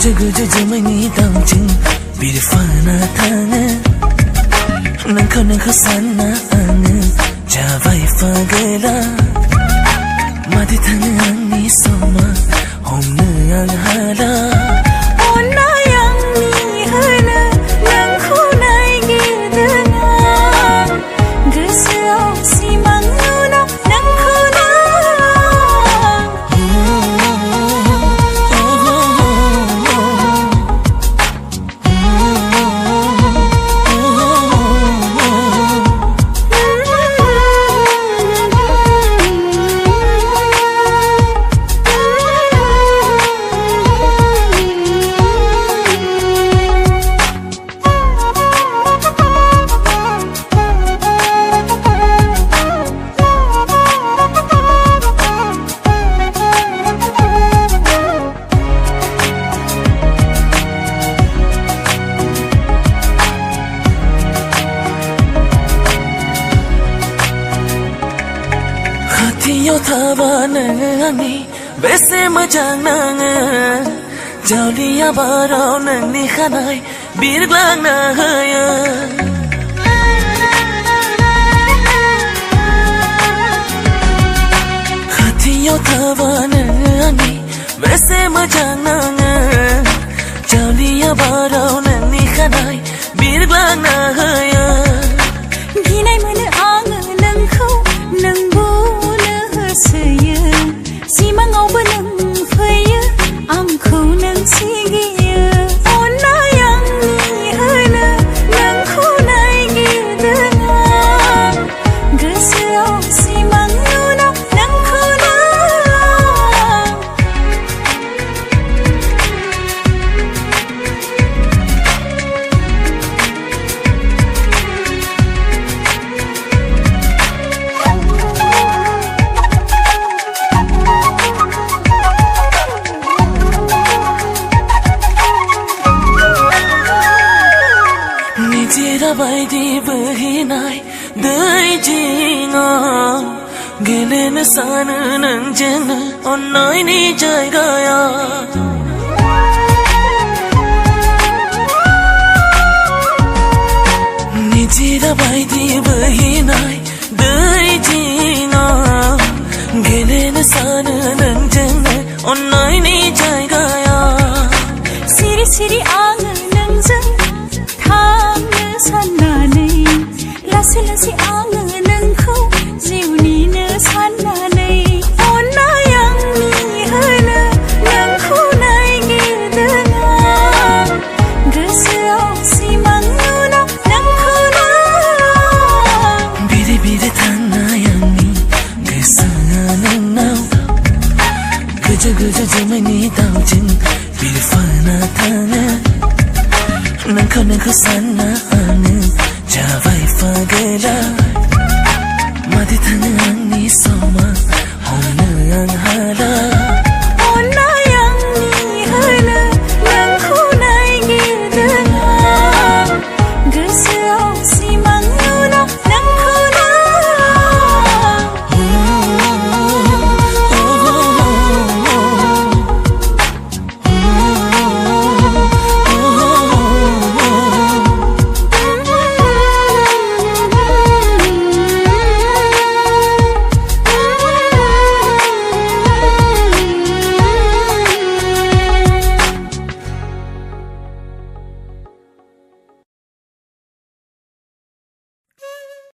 Guju jemani daujing birfana tanga nangko sana anga jawai fagela madi tanga ni soma homna ang hala ona yang ni hala nangko nai gidana gesau simang nuna nangko na Yo thaba nangani bese majang nang jauliya barau nang ni khanai birglang na haya khati yo thaba nangani bese majang nang jauliya barau nang ni khanai birglang na haya ginai mana ang nang khau nang simang au benang faya angku nang sigia ona yang ni hala nang ku nai gidana gesau simang nuna nang ku na Bai di berhinai dai jinga gelen sana nang jena onai ni jai gaya ni jira bai di berhinai dai jinga gelen sana nang jena onai ni jai gaya siri siri ang nang jeng sananai lasi lasi ang nangko jiwni na sananai ona yang ni hala nangko nai gidana gesau simang nuna nangko na bide bide tana yang ni gesanga nang nau geja geja jemani daujing birfana tanga nangko sana anga jawai fagela madi tanga ni soma homna ang hala